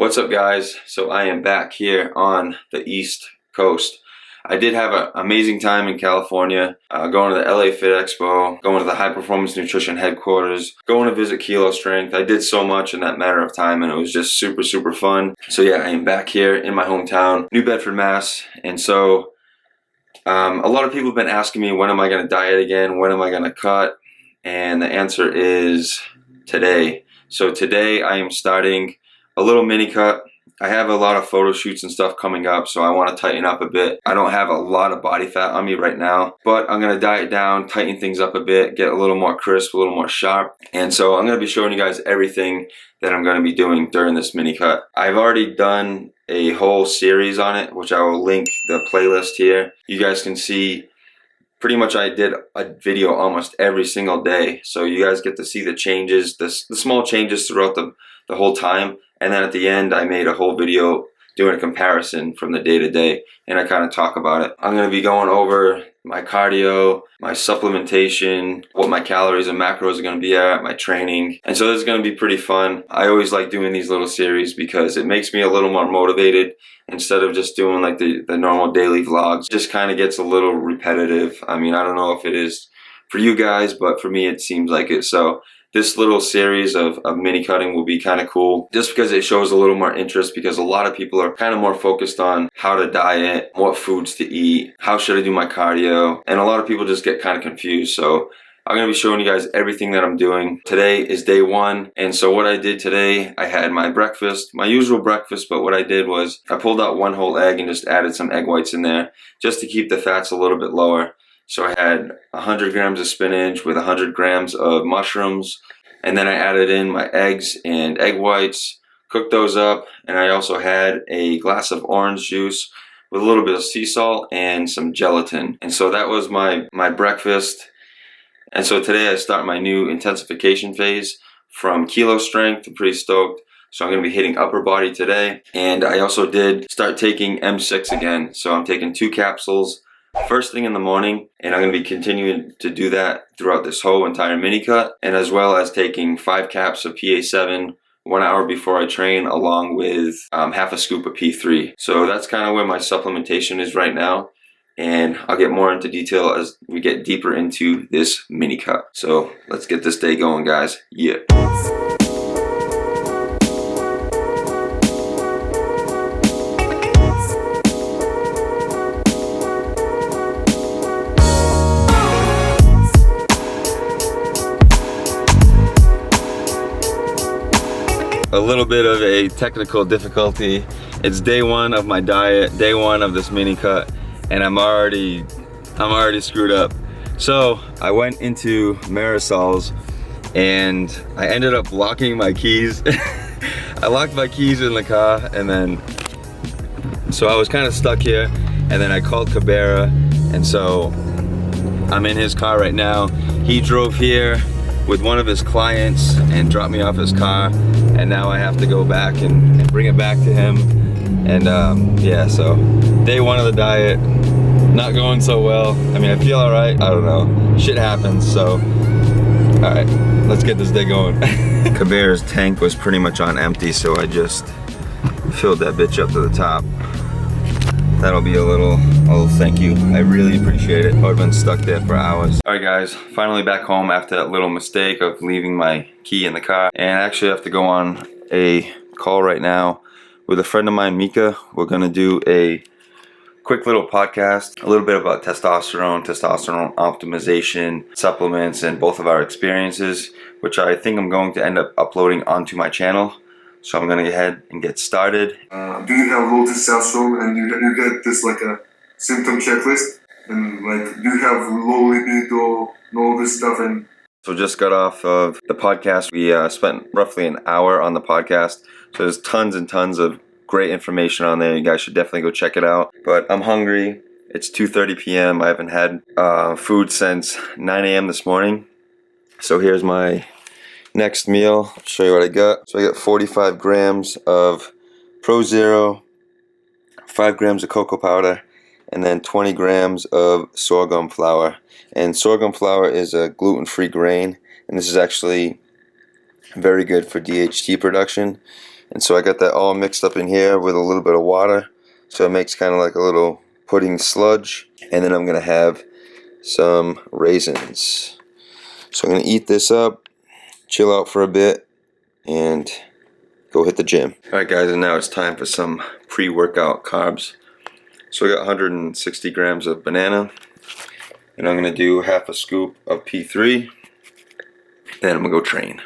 What's up, guys? So I am back here on the East Coast. I did have an amazing time in California, going to the LA Fit Expo, going to the High Performance Nutrition headquarters, going to visit Kilo Strength. I did so much in that matter of time, and it was just super fun. So yeah, I am back here in my hometown, New Bedford, Mass. And so a lot of people have been asking me, when am I going to diet again? When am I going to cut? And the answer is today. So today I am starting a little mini cut. I have a lot of photo shoots and stuff coming up, so I want to tighten up a bit. I don't have a lot of body fat on me right now, but I'm going to diet down, tighten things up a bit, get a little more crisp, a little more sharp. And so I'm going to be showing you guys everything that I'm going to be doing during this mini cut. I've already done a whole series on it, which I will link the playlist here. You guys can see pretty much I did a video almost every single day. So you guys get to see the changes, the small changes throughout the whole time. And then at the end, I made a whole video doing a comparison from the day to day, and I kind of talk about it. I'm going to be going over my cardio, my supplementation, what my calories and macros are going to be at, my training. And so this is going to be pretty fun. I always like doing these little series because it makes me a little more motivated instead of just doing like the normal daily vlogs. It just kind of gets a little repetitive. I mean, I don't know if it is for you guys, but for me, it seems like it. So this little series of mini cutting will be kind of cool just because it shows a little more interest, because a lot of people are kind of more focused on how to diet, what foods to eat, how should I do my cardio, and a lot of people just get kind of confused. So I'm going to be showing you guys everything that I'm doing. Today is day one, and so what I did today, I had my breakfast, my usual breakfast, but what I did was I pulled out one whole egg and just added some egg whites in there just to keep the fats a little bit lower. So I had 100 grams of spinach with 100 grams of mushrooms, and then I added in my eggs and egg whites, cooked those up, and I also had a glass of orange juice with a little bit of sea salt and some gelatin. And so that was my breakfast. And so today I start my new intensification phase from Kilo Strength. I'm pretty stoked. So I'm going to be hitting upper body today. And I also did start taking M6 again. So I'm taking 2 capsules first thing in the morning, and I'm going to be continuing to do that throughout this whole entire mini cut, and as well as taking 5 caps of PA7 1 hour before I train, along with half a scoop of P3. So that's kind of where my supplementation is right now, and I'll get more into detail as we get deeper into this mini cut. So let's get this day going, guys. Yeah. A little bit of a technical difficulty. It's day one of my diet, day one of this mini cut, and I'm already screwed up. So I went into Marisol's and I ended up locking my keys. I locked my keys in the car, and then so I was kind of stuck here, and then I called Creapure, and so I'm in his car right now. He drove here with one of his clients and dropped me off his car, and now I have to go back and bring it back to him. And yeah, so day one of the diet, not going so well. I mean, I feel all right. I don't know, shit happens. So all right, let's get this day going. Creapure's tank was pretty much on empty, so I just filled that bitch up to the top. That'll be a little thank you. I really appreciate it. I've been stuck there for hours. All right, guys, finally back home after that little mistake of leaving my key in the car. And I actually have to go on a call right now with a friend of mine, Mika. We're gonna do a quick little podcast, a little bit about testosterone optimization, supplements, and both of our experiences, which I think I'm going to end up uploading onto my channel. So I'm gonna go ahead and get started. Do you have low testosterone, and you get this like a symptom checklist, and like do you have low libido and all this stuff? And so just got off of the podcast. We spent roughly an hour on the podcast. So there's tons and tons of great information on there. You guys should definitely go check it out. But I'm hungry. It's 2:30 p.m. I haven't had food since 9 a.m. this morning. So here's my next meal. I'll show you what I got. So I got 45 grams of Pro Zero, 5 grams of cocoa powder, and then 20 grams of sorghum flour. And sorghum flour is a gluten-free grain, and this is actually very good for DHT production. And so I got that all mixed up in here with a little bit of water. So it makes kind of like a little pudding sludge. And then I'm going to have some raisins. So I'm going to eat this up, chill out for a bit, and go hit the gym. Alright guys, and now it's time for some pre-workout carbs. So I got 160 grams of banana. And I'm going to do half a scoop of P3. Then I'm going to go train.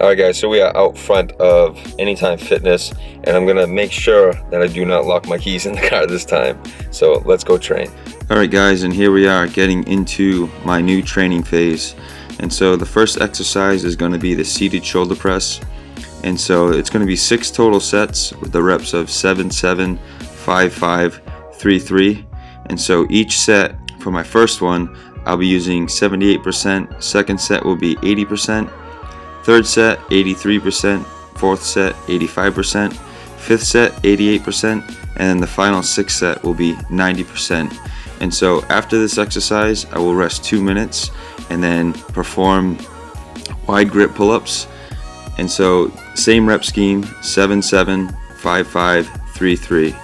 Alright guys, so we are out front of Anytime Fitness, and I'm gonna make sure that I do not lock my keys in the car this time. So let's go train. Alright guys, and here we are getting into my new training phase. And so the first exercise is gonna be the seated shoulder press. And so it's gonna be 6 total sets with the reps of 7, 7, 5, 5, 3, 3. And so each set, for my first one, I'll be using 78%, second set will be 80%, third set 83%, fourth set 85%, fifth set 88%, and then the final 6th set will be 90%. And so after this exercise, I will rest 2 minutes and then perform wide grip pull-ups. And so same rep scheme, 7, 7, 5, 5, 3, 3.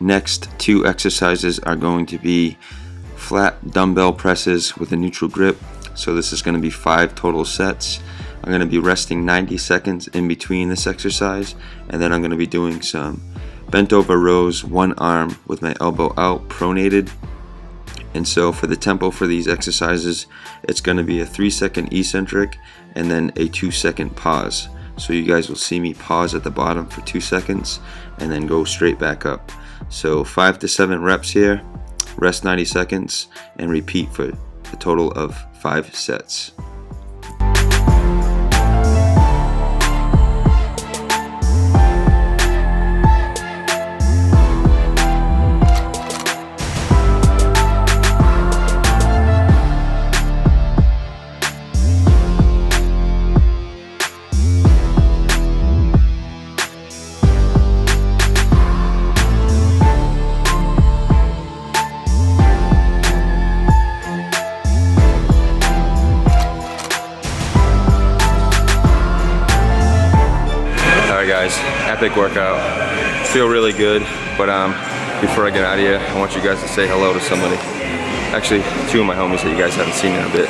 Next 2 exercises are going to be flat dumbbell presses with a neutral grip. So this is going to be 5 total sets. I'm going to be resting 90 seconds in between this exercise, and then I'm going to be doing some bent over rows, one arm with my elbow out, pronated. And so for the tempo for these exercises, it's going to be a 3-second eccentric and then a 2-second pause. So you guys will see me pause at the bottom for 2 seconds and then go straight back up. So 5 to 7 reps here, rest 90 seconds, and repeat for a total of 5 sets. Guys, epic workout. Feel really good, but before I get out of here, I want you guys to say hello to somebody. Actually, 2 of my homies that you guys haven't seen in a bit.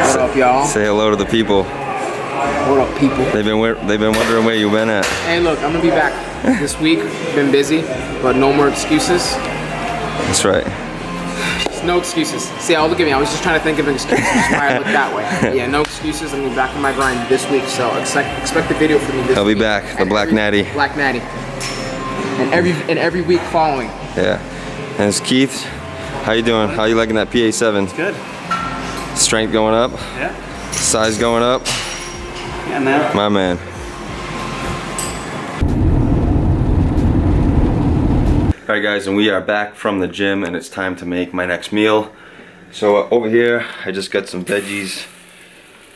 What up, y'all? Say hello to the people. What up, people? They've been wondering where you've been at. Hey, look, I'm gonna be back this week. Been busy, but no more excuses. That's right. No excuses. See, look at me. I was just trying to think of an excuse. That's why I look that way. Yeah, no excuses. I'm gonna be back on my grind this week, so expect the video from me this week. I'll be back. The Black Natty. Black Natty. And every week following. Yeah. And it's Keith. How you doing? How you liking that PA7? It's good. Strength going up. Yeah. Size going up. Yeah, man. My man. Alright guys, and we are back from the gym, and it's time to make my next meal. So over here, I just got some veggies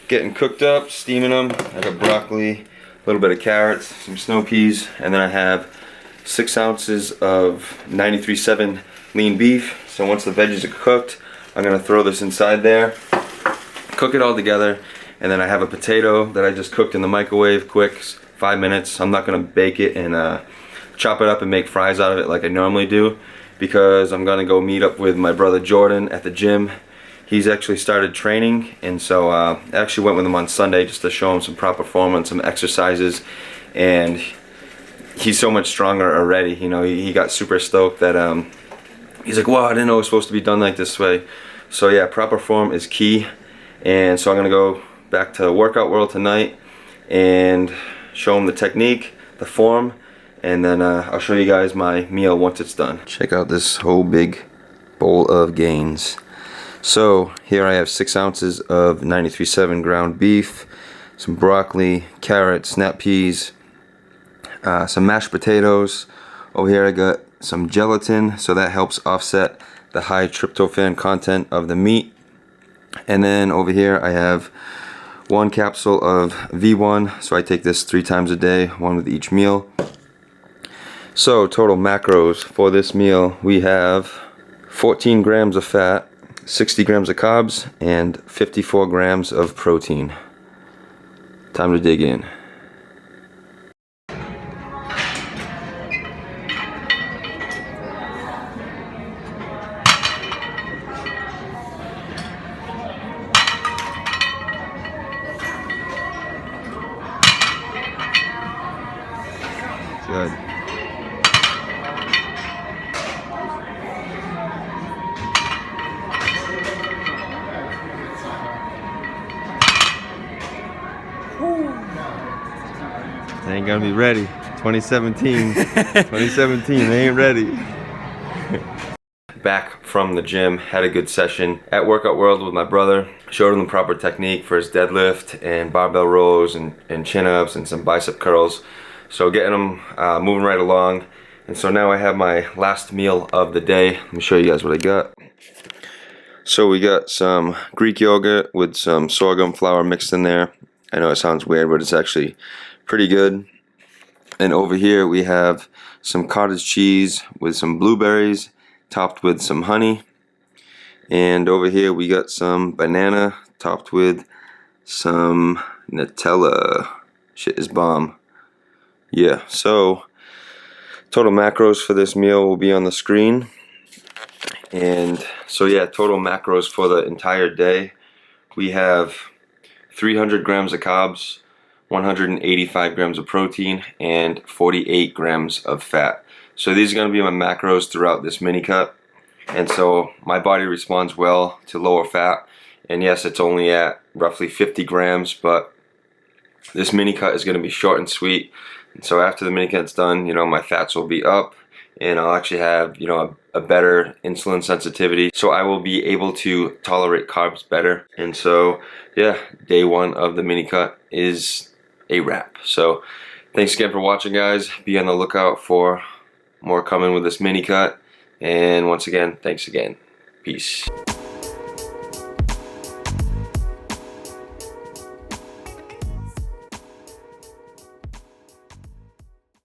getting cooked up, steaming them. I got broccoli, a little bit of carrots, some snow peas, and then I have 6 ounces of 93.7 lean beef. So once the veggies are cooked, I'm gonna throw this inside there, cook it all together, and then I have a potato that I just cooked in the microwave quick, 5 minutes. I'm not gonna bake it and chop it up and make fries out of it like I normally do, because I'm gonna go meet up with my brother Jordan at the gym, he's actually started training, and so I actually went with him on Sunday just to show him some proper form and some exercises, and he's so much stronger already. You know, he got super stoked that he's like, wow, I didn't know it was supposed to be done like this way. So yeah, proper form is key, and so I'm gonna go back to Workout World tonight and show him the technique, the form, and then I'll show you guys my meal once it's done. Check out this whole big bowl of gains. So here I have 6 ounces of 93.7 ground beef, some broccoli, carrots, snap peas, some mashed potatoes. Over here I got some gelatin, so that helps offset the high tryptophan content of the meat. And then over here I have 1 capsule of V1, so I take this 3 times a day, 1 with each meal. So total macros for this meal, we have 14 grams of fat, 60 grams of carbs, and 54 grams of protein. Time to dig in. Good. They ain't gonna be ready. 2017. 2017, they ain't ready. Back from the gym, had a good session at Workout World with my brother. Showed him the proper technique for his deadlift and barbell rows and chin-ups and some bicep curls. So getting them moving right along. And so now I have my last meal of the day. Let me show you guys what I got. So we got some Greek yogurt with some sorghum flour mixed in there. I know it sounds weird, but it's actually pretty good. And over here we have some cottage cheese with some blueberries topped with some honey. And over here we got some banana topped with some Nutella. Shit is bomb. Yeah, so total macros for this meal will be on the screen. And so yeah, total macros for the entire day, we have 300 grams of carbs, 185 grams of protein, and 48 grams of fat. So these are going to be my macros throughout this mini cut. And so my body responds well to lower fat. And yes, it's only at roughly 50 grams, but this mini cut is going to be short and sweet. And so after the mini cut's done, you know, my fats will be up, and I'll actually have, you know, a better insulin sensitivity. So I will be able to tolerate carbs better. And so yeah, day 1 of the mini cut is a wrap. So thanks again for watching, guys. Be on the lookout for more coming with this mini cut. And once again, thanks again. Peace.